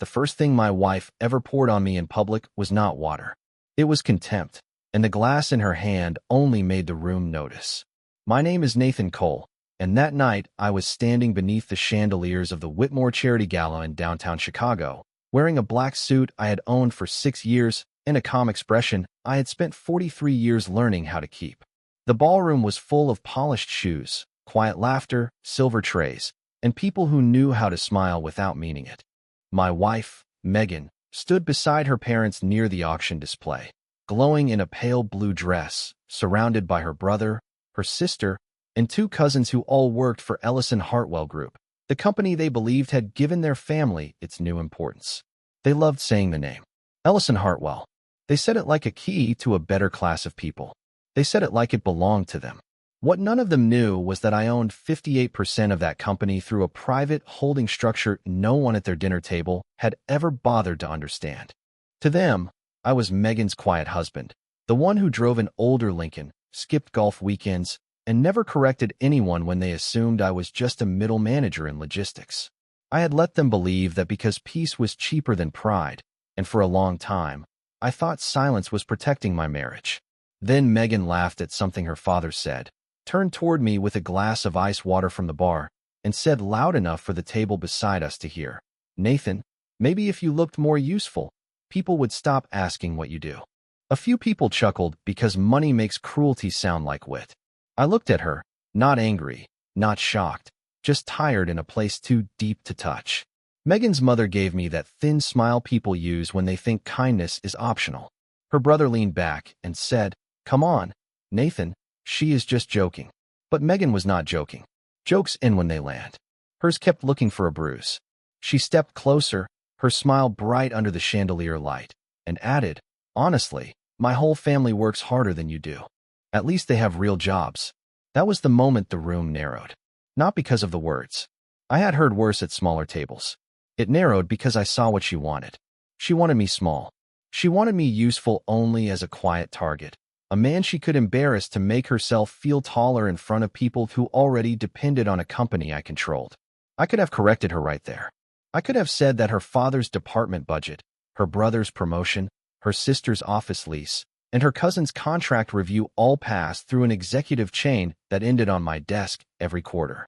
the first thing my wife ever poured on me in public was not water. It was contempt, and the glass in her hand only made the room notice. My name is Nathan Cole, and that night I was standing beneath the chandeliers of the Whitmore Charity Gala in downtown Chicago, wearing a black suit I had owned for 6 years and a calm expression I had spent 43 years learning how to keep. The ballroom was full of polished shoes, quiet laughter, silver trays, and people who knew how to smile without meaning it. My wife, Megan, stood beside her parents near the auction display, glowing in a pale blue dress, surrounded by her brother, her sister, and 2 cousins who all worked for Ellison Hartwell Group, the company they believed had given their family its new importance. They loved saying the name. Ellison Hartwell. They said it like a key to a better class of people. They said it like it belonged to them. What none of them knew was that I owned 58% of that company through a private holding structure no one at their dinner table had ever bothered to understand. To them, I was Megan's quiet husband, the one who drove an older Lincoln, skipped golf weekends, and never corrected anyone when they assumed I was just a middle manager in logistics. I had let them believe that because peace was cheaper than pride, and for a long time, I thought silence was protecting my marriage. Then Megan laughed at something her father said, turned toward me with a glass of ice water from the bar, and said loud enough for the table beside us to hear, "Nathan, maybe if you looked more useful, people would stop asking what you do." A few people chuckled because money makes cruelty sound like wit. I looked at her, not angry, not shocked, just tired in a place too deep to touch. Megan's mother gave me that thin smile people use when they think kindness is optional. Her brother leaned back and said, "Come on, Nathan, she is just joking." But Megan was not joking. Jokes end when they land. Hers kept looking for a bruise. She stepped closer, her smile bright under the chandelier light, and added, "Honestly, my whole family works harder than you do. At least they have real jobs." That was the moment the room narrowed. Not because of the words. I had heard worse at smaller tables. It narrowed because I saw what she wanted. She wanted me small. She wanted me useful only as a quiet target, a man she could embarrass to make herself feel taller in front of people who already depended on a company I controlled. I could have corrected her right there. I could have said that her father's department budget, her brother's promotion, her sister's office lease, and her cousin's contract review all passed through an executive chain that ended on my desk every quarter.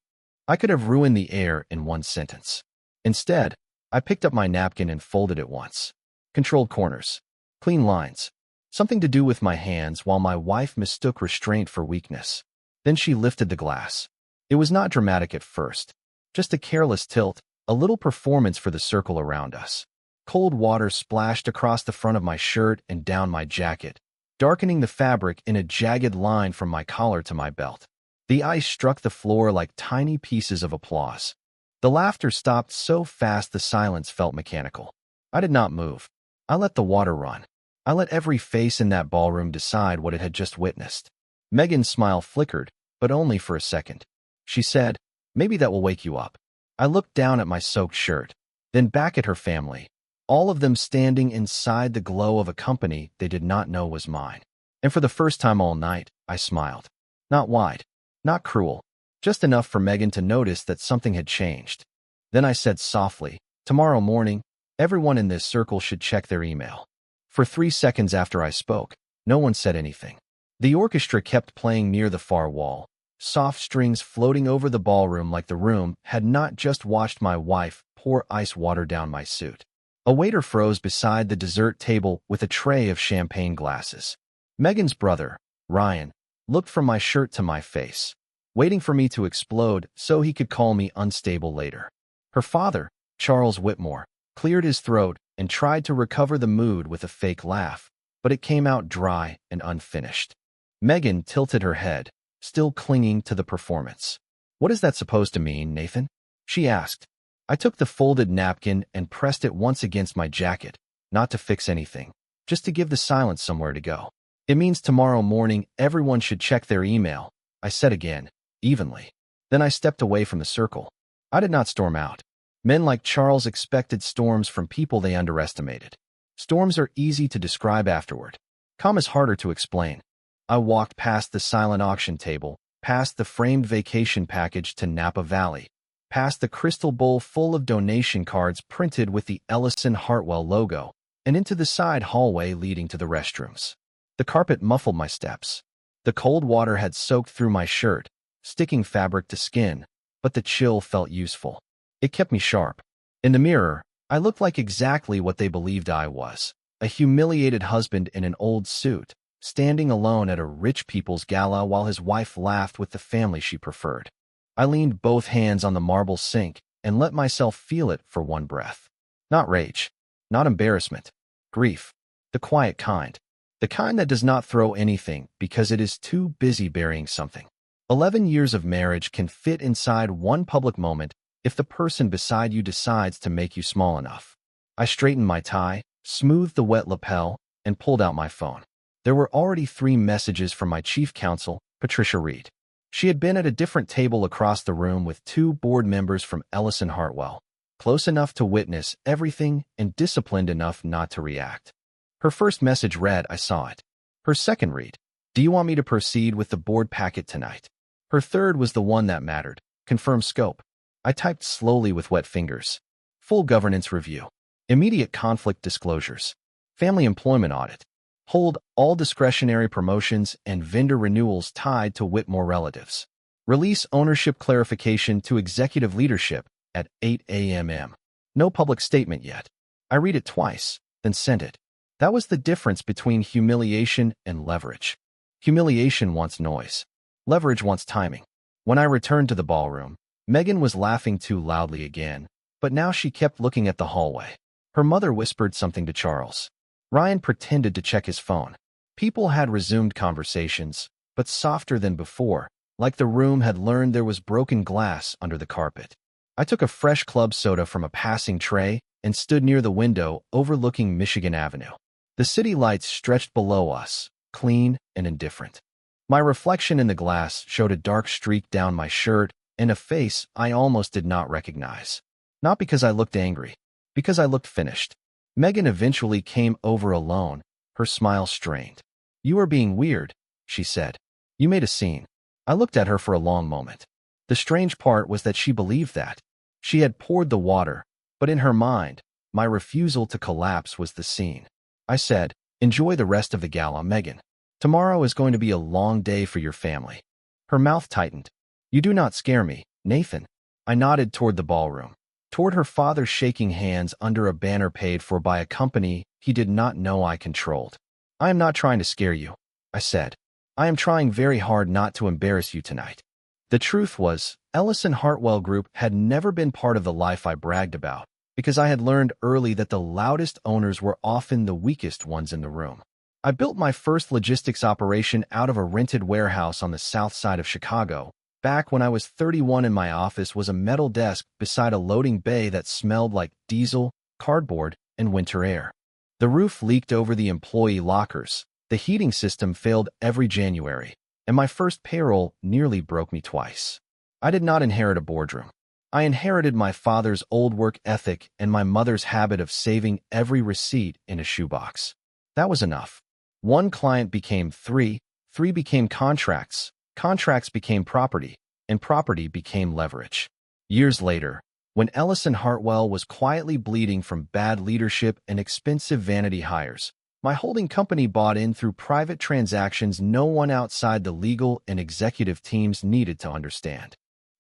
I could have ruined the air in one sentence. Instead, I picked up my napkin and folded it once. Controlled corners. Clean lines. Something to do with my hands while my wife mistook restraint for weakness. Then she lifted the glass. It was not dramatic at first. Just a careless tilt, a little performance for the circle around us. Cold water splashed across the front of my shirt and down my jacket, darkening the fabric in a jagged line from my collar to my belt. The ice struck the floor like tiny pieces of applause. The laughter stopped so fast the silence felt mechanical. I did not move. I let the water run. I let every face in that ballroom decide what it had just witnessed. Megan's smile flickered, but only for a second. She said, "Maybe that will wake you up." I looked down at my soaked shirt, then back at her family, all of them standing inside the glow of a company they did not know was mine. And for the first time all night, I smiled. Not wide, not cruel, just enough for Megan to notice that something had changed. Then I said softly, "Tomorrow morning, everyone in this circle should check their email." For 3 seconds after I spoke, no one said anything. The orchestra kept playing near the far wall, soft strings floating over the ballroom like the room had not just watched my wife pour ice water down my suit. A waiter froze beside the dessert table with a tray of champagne glasses. Megan's brother, Ryan, looked from my shirt to my face, waiting for me to explode so he could call me unstable later. Her father, Charles Whitmore, cleared his throat and tried to recover the mood with a fake laugh, but it came out dry and unfinished. Megan tilted her head, still clinging to the performance. "What is that supposed to mean, Nathan?" she asked. I took the folded napkin and pressed it once against my jacket, not to fix anything, just to give the silence somewhere to go. "It means tomorrow morning everyone should check their email," I said again, evenly. Then I stepped away from the circle. I did not storm out. Men like Charles expected storms from people they underestimated. Storms are easy to describe afterward. Calm is harder to explain. I walked past the silent auction table, past the framed vacation package to Napa Valley, past the crystal bowl full of donation cards printed with the Ellison Hartwell logo, and into the side hallway leading to the restrooms. The carpet muffled my steps. The cold water had soaked through my shirt, sticking fabric to skin, but the chill felt useful. It kept me sharp. In the mirror, I looked like exactly what they believed I was, a humiliated husband in an old suit, standing alone at a rich people's gala while his wife laughed with the family she preferred. I leaned both hands on the marble sink and let myself feel it for one breath. Not rage, not embarrassment, grief, the quiet kind. The kind that does not throw anything because it is too busy burying something. 11 years of marriage can fit inside one public moment if the person beside you decides to make you small enough. I straightened my tie, smoothed the wet lapel, and pulled out my phone. There were already 3 messages from my chief counsel, Patricia Reed. She had been at a different table across the room with 2 board members from Ellison Hartwell, close enough to witness everything and disciplined enough not to react. Her first message read, "I saw it." Her second read, "Do you want me to proceed with the board packet tonight?" Her third was the one that mattered, "Confirm scope." I typed slowly with wet fingers. Full governance review. Immediate conflict disclosures. Family employment audit. Hold all discretionary promotions and vendor renewals tied to Whitmore relatives. Release ownership clarification to executive leadership at 8 a.m. No public statement yet. I read it twice, then sent it. That was the difference between humiliation and leverage. Humiliation wants noise. Leverage wants timing. When I returned to the ballroom, Megan was laughing too loudly again, but now she kept looking at the hallway. Her mother whispered something to Charles. Ryan pretended to check his phone. People had resumed conversations, but softer than before, like the room had learned there was broken glass under the carpet. I took a fresh club soda from a passing tray and stood near the window overlooking Michigan Avenue. The city lights stretched below us, clean and indifferent. My reflection in the glass showed a dark streak down my shirt and a face I almost did not recognize. Not because I looked angry, because I looked finished. Megan eventually came over alone, her smile strained. "You are being weird," she said. "You made a scene." I looked at her for a long moment. The strange part was that she believed that. She had poured the water, but in her mind, my refusal to collapse was the scene. I said, "Enjoy the rest of the gala, Megan. Tomorrow is going to be a long day for your family." Her mouth tightened. "You do not scare me, Nathan." I nodded toward the ballroom, toward her father shaking hands under a banner paid for by a company he did not know I controlled. "I am not trying to scare you," I said. "I am trying very hard not to embarrass you tonight." The truth was, Ellison Hartwell Group had never been part of the life I bragged about, because I had learned early that the loudest owners were often the weakest ones in the room. I built my first logistics operation out of a rented warehouse on the south side of Chicago. Back when I was 31 and my office was a metal desk beside a loading bay that smelled like diesel, cardboard, and winter air. The roof leaked over the employee lockers, the heating system failed every January, and my first payroll nearly broke me twice. I did not inherit a boardroom. I inherited my father's old work ethic and my mother's habit of saving every receipt in a shoebox. That was enough. 1 client became 3, 3 became contracts, contracts became property, and property became leverage. Years later, when Ellison Hartwell was quietly bleeding from bad leadership and expensive vanity hires, my holding company bought in through private transactions no one outside the legal and executive teams needed to understand.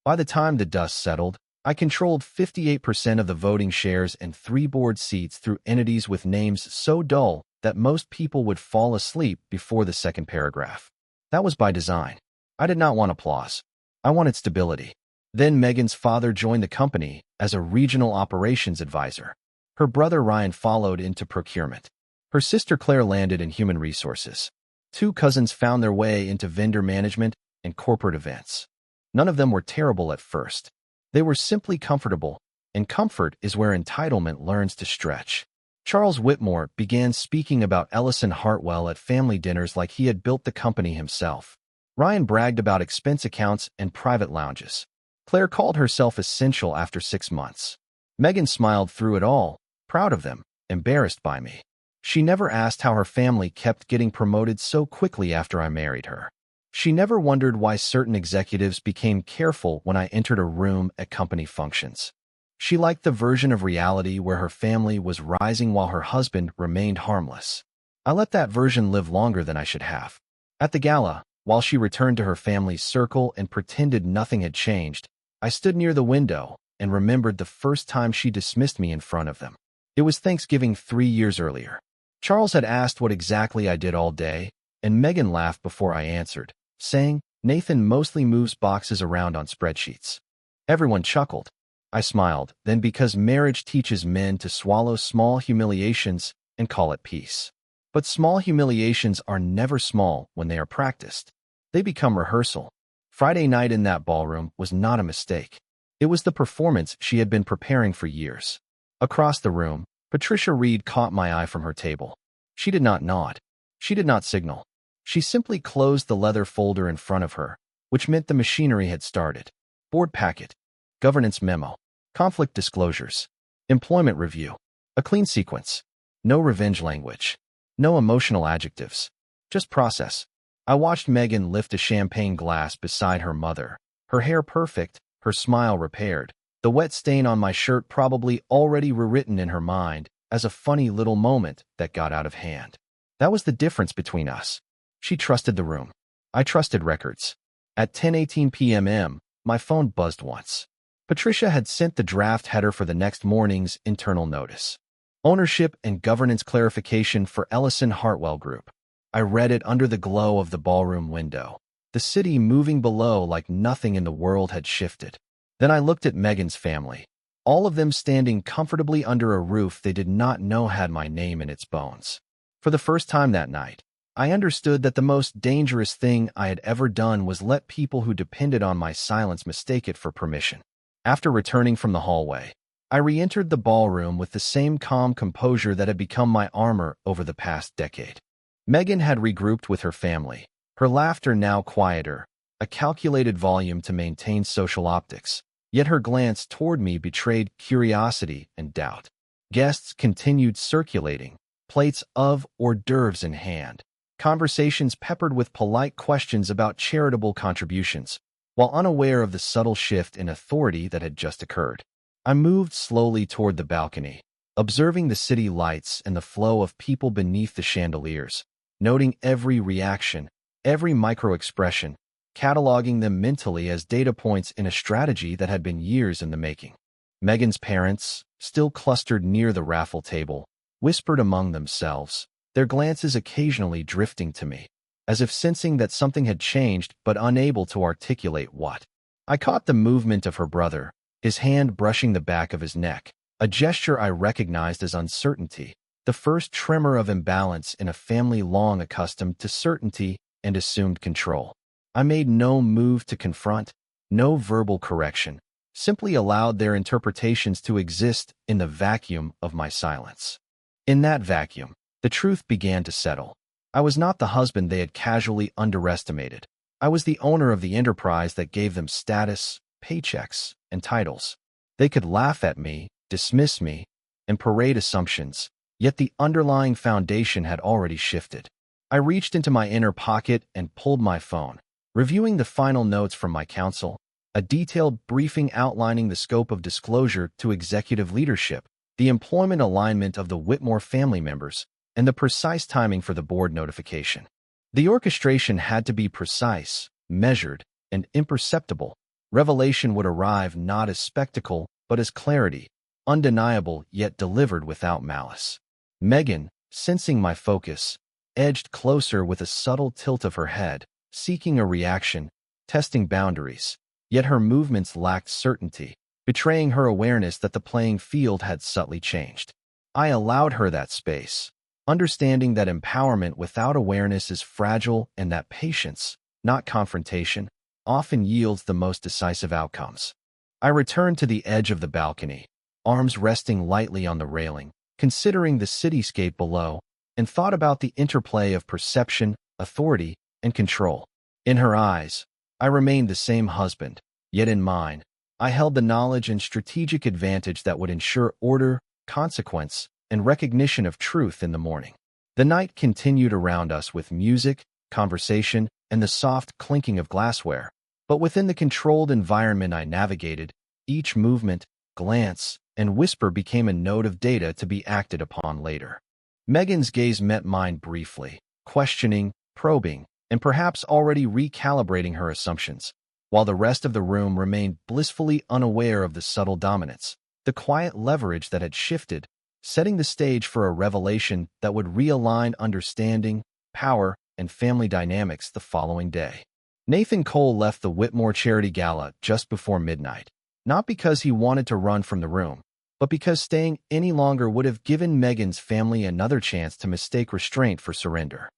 By the time the dust settled, I controlled 58% of the voting shares and 3 board seats through entities with names so dull that most people would fall asleep before the second paragraph. That was by design. I did not want applause. I wanted stability. Then Megan's father joined the company as a regional operations advisor. Her brother Ryan followed into procurement. Her sister Claire landed in human resources. 2 cousins found their way into vendor management and corporate events. None of them were terrible at first. They were simply comfortable, and comfort is where entitlement learns to stretch. Charles Whitmore began speaking about Ellison Hartwell at family dinners like he had built the company himself. Ryan bragged about expense accounts and private lounges. Claire called herself essential after 6 months. Megan smiled through it all, proud of them, embarrassed by me. She never asked how her family kept getting promoted so quickly after I married her. She never wondered why certain executives became careful when I entered a room at company functions. She liked the version of reality where her family was rising while her husband remained harmless. I let that version live longer than I should have. At the gala, while she returned to her family's circle and pretended nothing had changed, I stood near the window and remembered the first time she dismissed me in front of them. It was Thanksgiving 3 years earlier. Charles had asked what exactly I did all day, and Megan laughed before I answered, saying, "Nathan mostly moves boxes around on spreadsheets." Everyone chuckled. I smiled, then because marriage teaches men to swallow small humiliations and call it peace. But small humiliations are never small when they are practiced. They become rehearsal. Friday night in that ballroom was not a mistake. It was the performance she had been preparing for years. Across the room, Patricia Reed caught my eye from her table. She did not nod. She did not signal. She simply closed the leather folder in front of her, which meant the machinery had started. Board packet, governance memo, conflict disclosures, employment review, a clean sequence, no revenge language, no emotional adjectives, just process. I watched Megan lift a champagne glass beside her mother, her hair perfect, her smile repaired, the wet stain on my shirt probably already rewritten in her mind as a funny little moment that got out of hand. That was the difference between us. She trusted the room. I trusted records. At 10:18 p.m., my phone buzzed once. Patricia had sent the draft header for the next morning's internal notice. Ownership and governance clarification for Ellison Hartwell Group. I read it under the glow of the ballroom window, the city moving below like nothing in the world had shifted. Then I looked at Megan's family, all of them standing comfortably under a roof they did not know had my name in its bones. For the first time that night, I understood that the most dangerous thing I had ever done was let people who depended on my silence mistake it for permission. After returning from the hallway, I re-entered the ballroom with the same calm composure that had become my armor over the past decade. Megan had regrouped with her family, her laughter now quieter, a calculated volume to maintain social optics, yet her glance toward me betrayed curiosity and doubt. Guests continued circulating, plates of hors d'oeuvres in hand, conversations peppered with polite questions about charitable contributions, while unaware of the subtle shift in authority that had just occurred. I moved slowly toward the balcony, observing the city lights and the flow of people beneath the chandeliers, noting every reaction, every micro-expression, cataloging them mentally as data points in a strategy that had been years in the making. Megan's parents, still clustered near the raffle table, whispered among themselves, their glances occasionally drifting to me, as if sensing that something had changed but unable to articulate what. I caught the movement of her brother, his hand brushing the back of his neck, a gesture I recognized as uncertainty, the first tremor of imbalance in a family long accustomed to certainty and assumed control. I made no move to confront, no verbal correction, simply allowed their interpretations to exist in the vacuum of my silence. In that vacuum, the truth began to settle. I was not the husband they had casually underestimated. I was the owner of the enterprise that gave them status, paychecks, and titles. They could laugh at me, dismiss me, and parade assumptions, yet the underlying foundation had already shifted. I reached into my inner pocket and pulled my phone, reviewing the final notes from my counsel, a detailed briefing outlining the scope of disclosure to executive leadership, the employment alignment of the Whitmore family members, and the precise timing for the board notification. The orchestration had to be precise, measured, and imperceptible. Revelation would arrive not as spectacle, but as clarity, undeniable yet delivered without malice. Megan, sensing my focus, edged closer with a subtle tilt of her head, seeking a reaction, testing boundaries, yet her movements lacked certainty, betraying her awareness that the playing field had subtly changed. I allowed her that space, understanding that empowerment without awareness is fragile and that patience, not confrontation, often yields the most decisive outcomes. I returned to the edge of the balcony, arms resting lightly on the railing, considering the cityscape below, and thought about the interplay of perception, authority, and control. In her eyes, I remained the same husband, yet in mine, I held the knowledge and strategic advantage that would ensure order, consequence, and recognition of truth in the morning. The night continued around us with music, conversation, and the soft clinking of glassware. But within the controlled environment I navigated, each movement, glance, and whisper became a node of data to be acted upon later. Megan's gaze met mine briefly, questioning, probing, and perhaps already recalibrating her assumptions, while the rest of the room remained blissfully unaware of the subtle dominance, the quiet leverage that had shifted, setting the stage for a revelation that would realign understanding, power, and family dynamics the following day. Nathan Cole left the Whitmore Charity Gala just before midnight, not because he wanted to run from the room, but because staying any longer would have given Megan's family another chance to mistake restraint for surrender.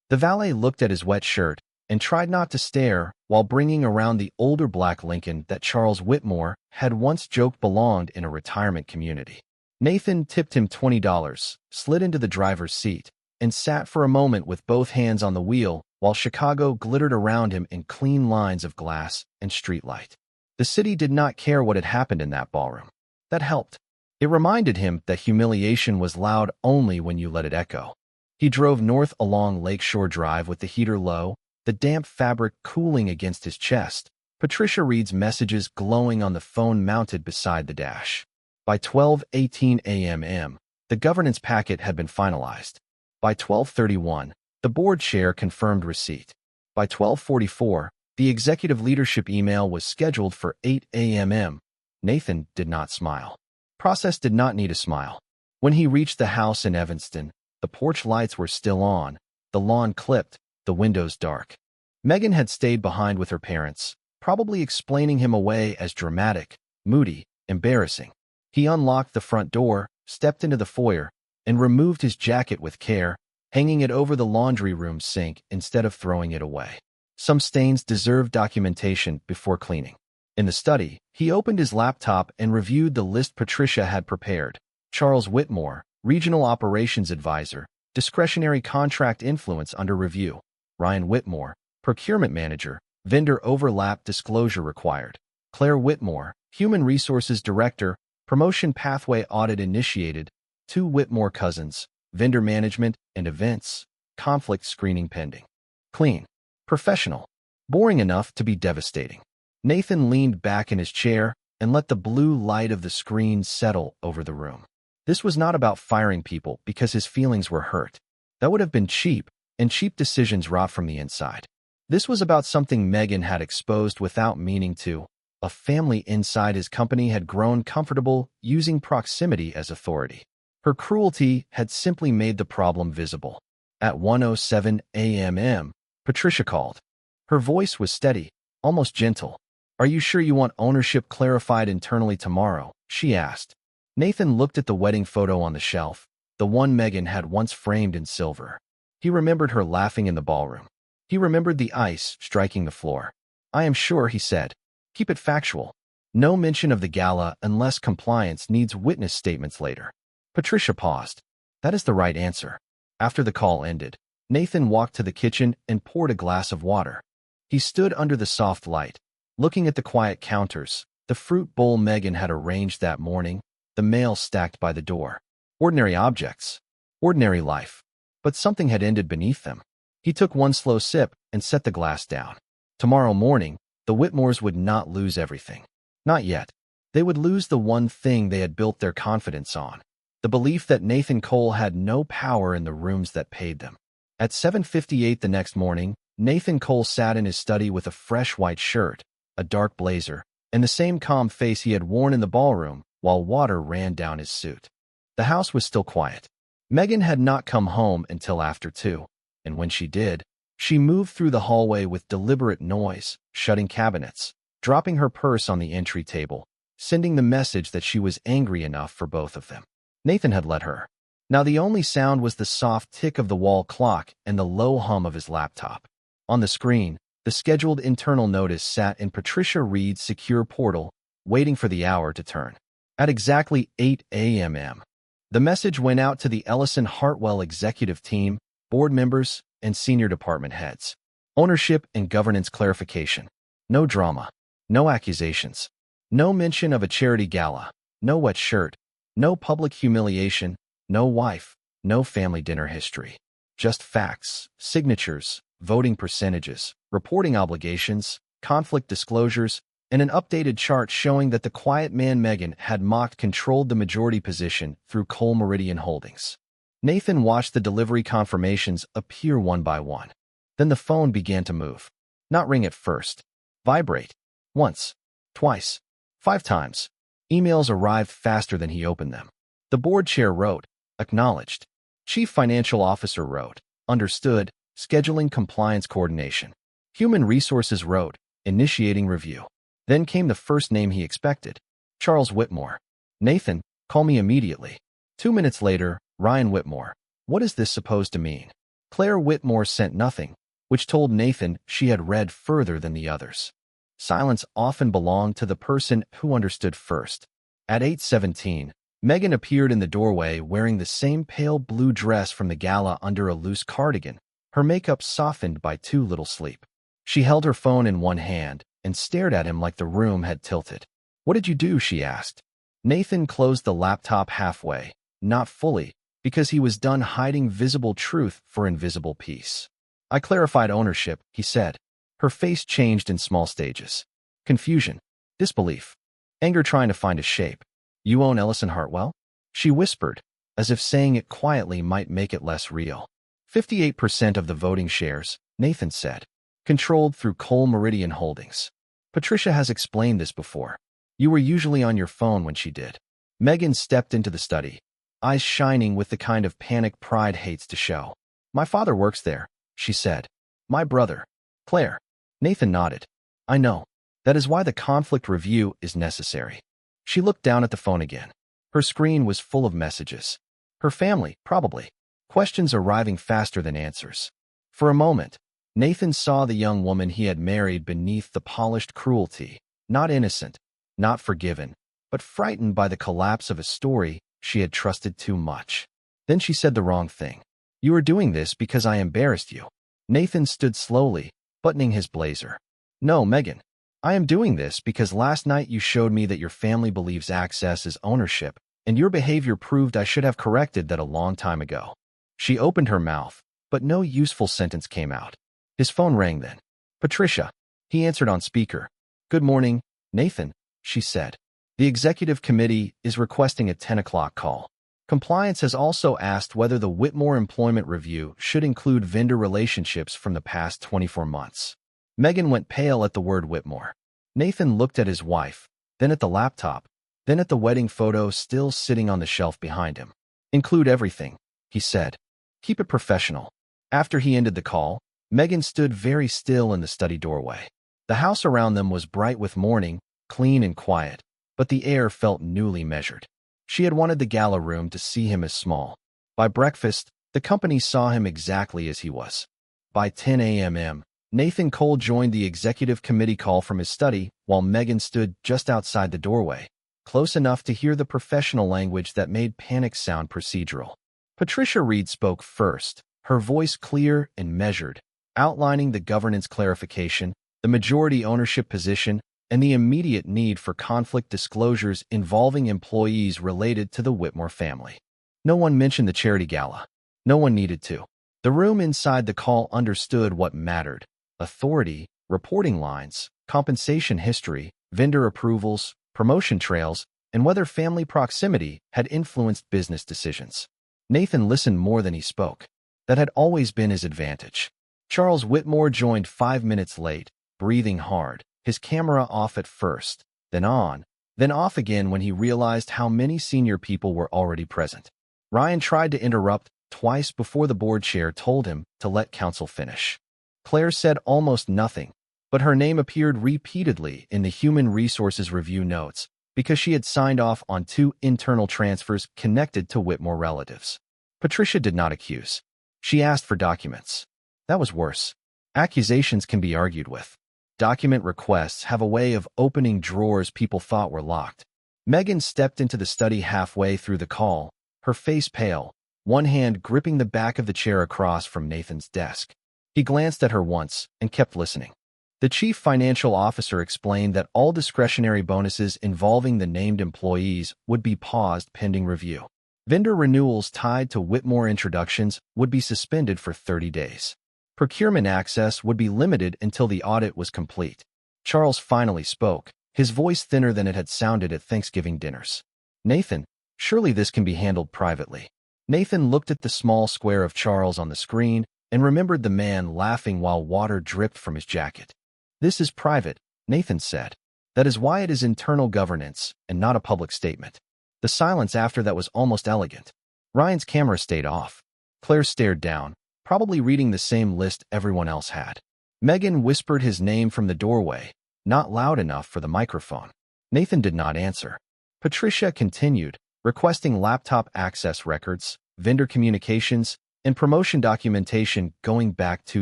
The valet looked at his wet shirt and tried not to stare while bringing around the older black Lincoln that Charles Whitmore had once joked belonged in a retirement community. Nathan tipped him $20, slid into the driver's seat, and sat for a moment with both hands on the wheel while Chicago glittered around him in clean lines of glass and streetlight. The city did not care what had happened in that ballroom. That helped. It reminded him that humiliation was loud only when you let it echo. He drove north along Lakeshore Drive with the heater low, the damp fabric cooling against his chest, Patricia Reed's messages glowing on the phone mounted beside the dash. By 12:18 a.m., the governance packet had been finalized. By 12:31, the board chair confirmed receipt. By 12:44, the executive leadership email was scheduled for 8 a.m. Nathan did not smile. Process did not need a smile. When he reached the house in Evanston, the porch lights were still on, the lawn clipped, the windows dark. Megan had stayed behind with her parents, probably explaining him away as dramatic, moody, embarrassing. He unlocked the front door, stepped into the foyer, and removed his jacket with care, hanging it over the laundry room sink instead of throwing it away. Some stains deserved documentation before cleaning. In the study, he opened his laptop and reviewed the list Patricia had prepared. Charles Whitmore, Regional Operations Advisor, Discretionary Contract Influence under review. Ryan Whitmore, Procurement Manager, Vendor Overlap Disclosure Required. Claire Whitmore, Human Resources Director, Promotion Pathway Audit Initiated. 2 Whitmore Cousins, Vendor Management and Events, Conflict Screening Pending. Clean. Professional. Boring enough to be devastating. Nathan leaned back in his chair and let the blue light of the screen settle over the room. This was not about firing people because his feelings were hurt. That would have been cheap, and cheap decisions rot from the inside. This was about something Megan had exposed without meaning to. A family inside his company had grown comfortable using proximity as authority. Her cruelty had simply made the problem visible. At 1:07 a.m., Patricia called. Her voice was steady, almost gentle. "Are you sure you want ownership clarified internally tomorrow?" she asked. Nathan looked at the wedding photo on the shelf, the one Megan had once framed in silver. He remembered her laughing in the ballroom. He remembered the ice striking the floor. "I am sure," he said. "Keep it factual. No mention of the gala unless compliance needs witness statements later." Patricia paused. "That is the right answer." After the call ended, Nathan walked to the kitchen and poured a glass of water. He stood under the soft light, looking at the quiet counters, the fruit bowl Megan had arranged that morning, the mail stacked by the door. Ordinary objects. Ordinary life. But something had ended beneath them. He took one slow sip and set the glass down. Tomorrow morning, the Whitmores would not lose everything. Not yet. They would lose the one thing they had built their confidence on. The belief that Nathan Cole had no power in the rooms that paid them. At 7:58 the next morning, Nathan Cole sat in his study with a fresh white shirt, a dark blazer, and the same calm face he had worn in the ballroom while water ran down his suit. The house was still quiet. Megan had not come home until after 2, and when she did, she moved through the hallway with deliberate noise, shutting cabinets, dropping her purse on the entry table, sending the message that she was angry enough for both of them. Nathan had let her. Now the only sound was the soft tick of the wall clock and the low hum of his laptop. On the screen, the scheduled internal notice sat in Patricia Reed's secure portal, waiting for the hour to turn. At exactly 8 a.m., the message went out to the Ellison Hartwell executive team, board members, and senior department heads. Ownership and governance clarification. No drama. No accusations. No mention of a charity gala. No wet shirt. No public humiliation. No wife. No family dinner history. Just facts, signatures, voting percentages, reporting obligations, conflict disclosures, and an updated chart showing that the quiet man Megan had mocked controlled the majority position through Cole Meridian Holdings. Nathan watched the delivery confirmations appear one by one. Then the phone began to move. Not ring at first. Vibrate. Once. Twice. 5 times. Emails arrived faster than he opened them. The board chair wrote, acknowledged. Chief Financial Officer wrote, understood, scheduling compliance coordination. Human Resources wrote, initiating review. Then came the first name he expected, Charles Whitmore. Nathan, call me immediately. 2 minutes later, Ryan Whitmore. What is this supposed to mean? Claire Whitmore sent nothing, which told Nathan she had read further than the others. Silence often belonged to the person who understood first. At 8:17, Megan appeared in the doorway wearing the same pale blue dress from the gala under a loose cardigan, her makeup softened by too little sleep. She held her phone in one hand and stared at him like the room had tilted. What did you do? She asked. Nathan closed the laptop halfway, not fully, because he was done hiding visible truth for invisible peace. I clarified ownership, he said. Her face changed in small stages. Confusion, disbelief, anger trying to find a shape. You own Ellison Hartwell? She whispered, as if saying it quietly might make it less real. 58% of the voting shares, Nathan said. Controlled through Cole Meridian Holdings. Patricia has explained this before. You were usually on your phone when she did. Megan stepped into the study, eyes shining with the kind of panic pride hates to show. My father works there, she said. My brother. Claire. Nathan nodded. I know. That is why the conflict review is necessary. She looked down at the phone again. Her screen was full of messages. Her family, probably. Questions arriving faster than answers. For a moment, Nathan saw the young woman he had married beneath the polished cruelty, not innocent, not forgiven, but frightened by the collapse of a story she had trusted too much. Then she said the wrong thing. You are doing this because I embarrassed you. Nathan stood slowly, buttoning his blazer. No, Megan. I am doing this because last night you showed me that your family believes access is ownership, and your behavior proved I should have corrected that a long time ago. She opened her mouth, but no useful sentence came out. His phone rang then. Patricia. He answered on speaker. Good morning, Nathan, she said. The executive committee is requesting a 10 o'clock call. Compliance has also asked whether the Whitmore employment review should include vendor relationships from the past 24 months. Megan went pale at the word Whitmore. Nathan looked at his wife, then at the laptop, then at the wedding photo still sitting on the shelf behind him. Include everything, he said. Keep it professional. After he ended the call, Megan stood very still in the study doorway. The house around them was bright with morning, clean and quiet, but the air felt newly measured. She had wanted the gala room to see him as small. By breakfast, the company saw him exactly as he was. By 10 a.m., Nathan Cole joined the executive committee call from his study while Megan stood just outside the doorway, close enough to hear the professional language that made panic sound procedural. Patricia Reed spoke first, her voice clear and measured, outlining the governance clarification, the majority ownership position, and the immediate need for conflict disclosures involving employees related to the Whitmore family. No one mentioned the charity gala. No one needed to. The room inside the call understood what mattered: authority, reporting lines, compensation history, vendor approvals, promotion trails, and whether family proximity had influenced business decisions. Nathan listened more than he spoke. That had always been his advantage. Charles Whitmore joined 5 minutes late, breathing hard, his camera off at first, then on, then off again when he realized how many senior people were already present. Ryan tried to interrupt twice before the board chair told him to let counsel finish. Claire said almost nothing, but her name appeared repeatedly in the Human Resources Review notes because she had signed off on 2 internal transfers connected to Whitmore relatives. Patricia did not accuse. She asked for documents. That was worse. Accusations can be argued with. Document requests have a way of opening drawers people thought were locked. Megan stepped into the study halfway through the call, her face pale, one hand gripping the back of the chair across from Nathan's desk. He glanced at her once and kept listening. The chief financial officer explained that all discretionary bonuses involving the named employees would be paused pending review. Vendor renewals tied to Whitmore introductions would be suspended for 30 days. Procurement access would be limited until the audit was complete. Charles finally spoke, his voice thinner than it had sounded at Thanksgiving dinners. Nathan, surely this can be handled privately. Nathan looked at the small square of Charles on the screen and remembered the man laughing while water dripped from his jacket. This is private, Nathan said. That is why it is internal governance and not a public statement. The silence after that was almost elegant. Ryan's camera stayed off. Claire stared down, probably reading the same list everyone else had. Megan whispered his name from the doorway, not loud enough for the microphone. Nathan did not answer. Patricia continued, requesting laptop access records, vendor communications, and promotion documentation going back 2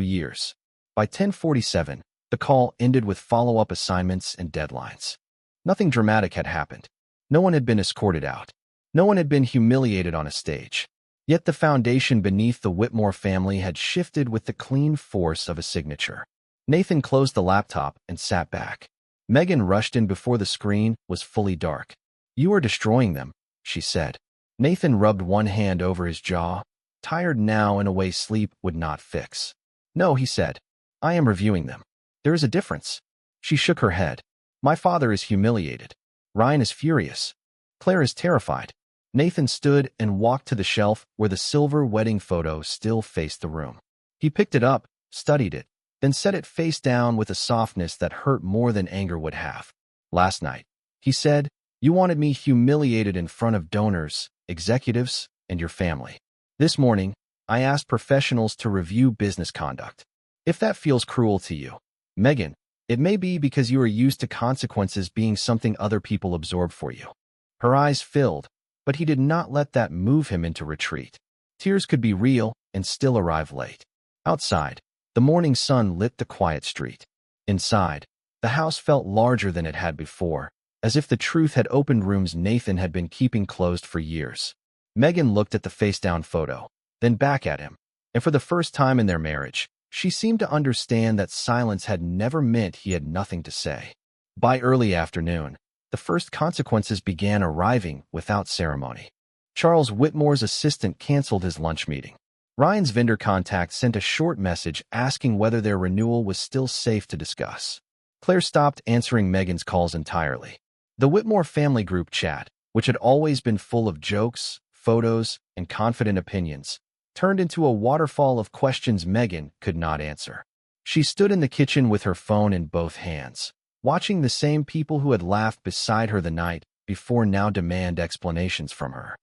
years. By 10:47, the call ended with follow-up assignments and deadlines. Nothing dramatic had happened. No one had been escorted out. No one had been humiliated on a stage. Yet the foundation beneath the Whitmore family had shifted with the clean force of a signature. Nathan closed the laptop and sat back. Megan rushed in before the screen was fully dark. "You are destroying them," she said. Nathan rubbed one hand over his jaw, tired now in a way sleep would not fix. "No," he said. "I am reviewing them. There is a difference." She shook her head. "My father is humiliated. Ryan is furious. Claire is terrified." Nathan stood and walked to the shelf where the silver wedding photo still faced the room. He picked it up, studied it, then set it face down with a softness that hurt more than anger would have. "Last night," he said, "you wanted me humiliated in front of donors, executives, and your family. This morning, I asked professionals to review business conduct. If that feels cruel to you, Megan, it may be because you are used to consequences being something other people absorb for you." Her eyes filled, but he did not let that move him into retreat. Tears could be real and still arrive late. Outside, the morning sun lit the quiet street. Inside, the house felt larger than it had before, as if the truth had opened rooms Nathan had been keeping closed for years. Megan looked at the face-down photo, then back at him, and for the first time in their marriage, she seemed to understand that silence had never meant he had nothing to say. By early afternoon, the first consequences began arriving without ceremony. Charles Whitmore's assistant canceled his lunch meeting. Ryan's vendor contact sent a short message asking whether their renewal was still safe to discuss. Claire stopped answering Megan's calls entirely. The Whitmore family group chat, which had always been full of jokes, photos, and confident opinions, turned into a waterfall of questions Megan could not answer. She stood in the kitchen with her phone in both hands, watching the same people who had laughed beside her the night before now demand explanations from her.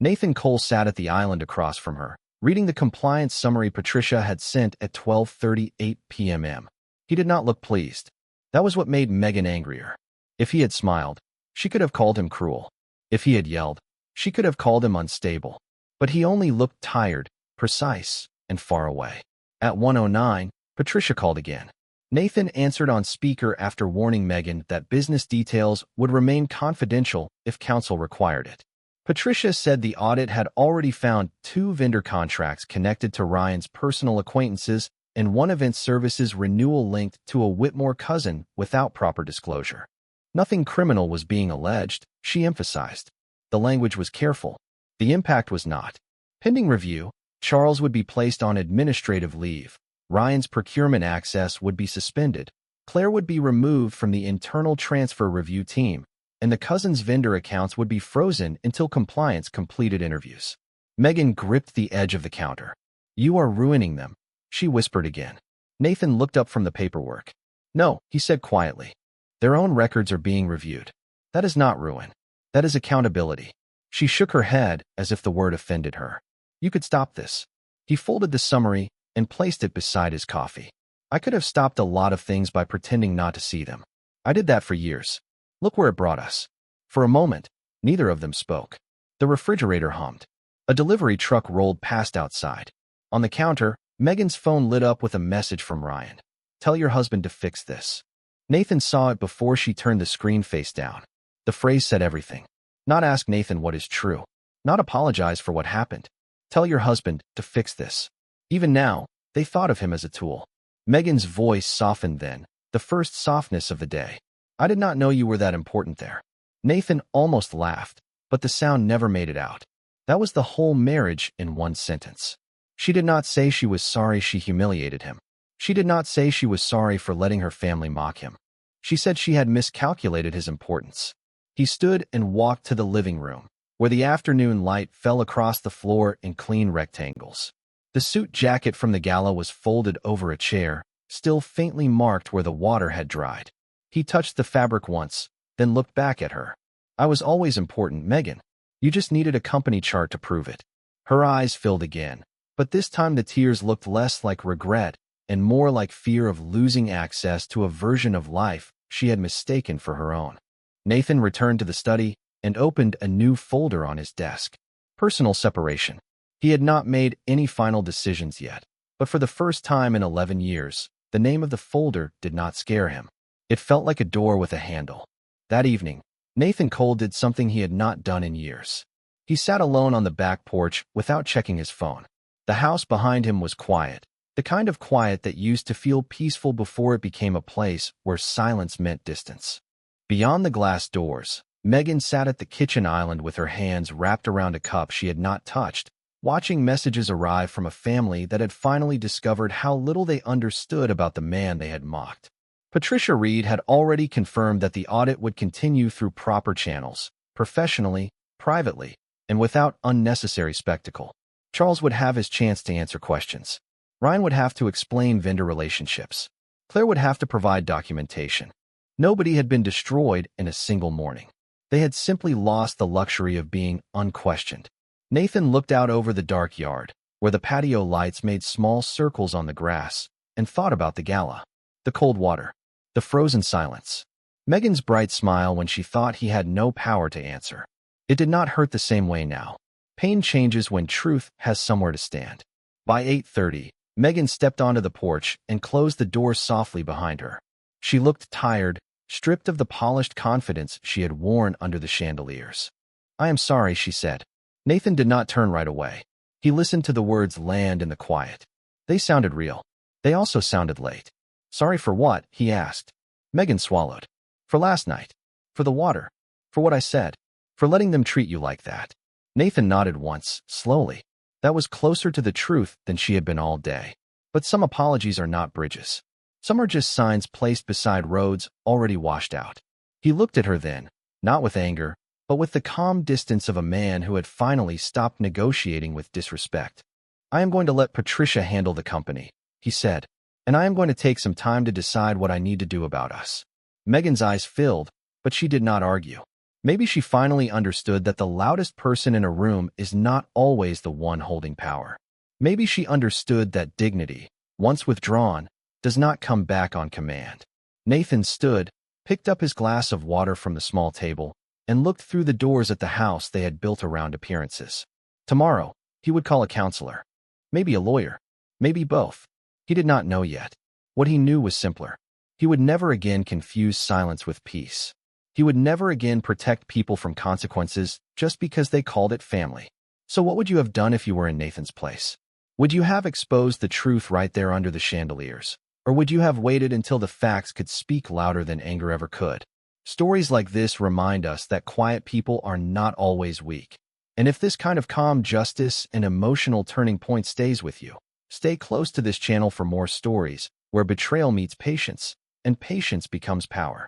Nathan Cole sat at the island across from her, reading the compliance summary Patricia had sent at 12:38 p.m. He did not look pleased. That was what made Megan angrier. If he had smiled, she could have called him cruel. If he had yelled, she could have called him unstable. But he only looked tired, precise, and far away. At 1:09, Patricia called again. Nathan answered on speaker after warning Megan that business details would remain confidential if counsel required it. Patricia said the audit had already found 2 vendor contracts connected to Ryan's personal acquaintances and 1 event services renewal linked to a Whitmore cousin without proper disclosure. Nothing criminal was being alleged, she emphasized. The language was careful. The impact was not. Pending review, Charles would be placed on administrative leave. Ryan's procurement access would be suspended. Claire would be removed from the internal transfer review team, and the cousin's vendor accounts would be frozen until compliance completed interviews. Megan gripped the edge of the counter. "You are ruining them," she whispered again. Nathan looked up from the paperwork. "No," he said quietly. "Their own records are being reviewed. That is not ruin. That is accountability." She shook her head as if the word offended her. "You could stop this." He folded the summary and placed it beside his coffee. "I could have stopped a lot of things by pretending not to see them. I did that for years. Look where it brought us." For a moment, neither of them spoke. The refrigerator hummed. A delivery truck rolled past outside. On the counter, Megan's phone lit up with a message from Ryan. "Tell your husband to fix this." Nathan saw it before she turned the screen face down. The phrase said everything. Not ask Nathan what is true. Not apologize for what happened. Tell your husband to fix this. Even now, they thought of him as a tool. Megan's voice softened then, the first softness of the day. "I did not know you were that important there." Nathan almost laughed, but the sound never made it out. That was the whole marriage in one sentence. She did not say she was sorry she humiliated him. She did not say she was sorry for letting her family mock him. She said she had miscalculated his importance. He stood and walked to the living room, where the afternoon light fell across the floor in clean rectangles. The suit jacket from the gala was folded over a chair, still faintly marked where the water had dried. He touched the fabric once, then looked back at her. "I was always important, Megan. You just needed a company chart to prove it." Her eyes filled again, but this time the tears looked less like regret and more like fear of losing access to a version of life she had mistaken for her own. Nathan returned to the study and opened a new folder on his desk. Personal separation. He had not made any final decisions yet, but for the first time in 11 years, the name of the folder did not scare him. It felt like a door with a handle. That evening, Nathan Cole did something he had not done in years. He sat alone on the back porch without checking his phone. The house behind him was quiet, the kind of quiet that used to feel peaceful before it became a place where silence meant distance. Beyond the glass doors, Megan sat at the kitchen island with her hands wrapped around a cup she had not touched, watching messages arrive from a family that had finally discovered how little they understood about the man they had mocked. Patricia Reed had already confirmed that the audit would continue through proper channels, professionally, privately, and without unnecessary spectacle. Charles would have his chance to answer questions. Ryan would have to explain vendor relationships. Claire would have to provide documentation. Nobody had been destroyed in a single morning. They had simply lost the luxury of being unquestioned. Nathan looked out over the dark yard, where the patio lights made small circles on the grass, and thought about the gala, the cold water, the frozen silence. Megan's bright smile when she thought he had no power to answer. It did not hurt the same way now. Pain changes when truth has somewhere to stand. By 8:30, Megan stepped onto the porch and closed the door softly behind her. She looked tired, stripped of the polished confidence she had worn under the chandeliers. "I am sorry," she said. Nathan did not turn right away. He listened to the words land in the quiet. They sounded real. They also sounded late. "Sorry for what?" he asked. Megan swallowed. "For last night. For the water. For what I said. For letting them treat you like that." Nathan nodded once, slowly. That was closer to the truth than she had been all day. But some apologies are not bridges. Some are just signs placed beside roads already washed out. He looked at her then, not with anger, but with the calm distance of a man who had finally stopped negotiating with disrespect. "I am going to let Patricia handle the company," he said, "and I am going to take some time to decide what I need to do about us." Megan's eyes filled, but she did not argue. Maybe she finally understood that the loudest person in a room is not always the one holding power. Maybe she understood that dignity, once withdrawn, does not come back on command. Nathan stood, picked up his glass of water from the small table, and looked through the doors at the house they had built around appearances. Tomorrow, he would call a counselor. Maybe a lawyer. Maybe both. He did not know yet. What he knew was simpler. He would never again confuse silence with peace. He would never again protect people from consequences just because they called it family. So what would you have done if you were in Nathan's place? Would you have exposed the truth right there under the chandeliers? Or would you have waited until the facts could speak louder than anger ever could? Stories like this remind us that quiet people are not always weak. And if this kind of calm justice and emotional turning point stays with you, stay close to this channel for more stories where betrayal meets patience, and patience becomes power.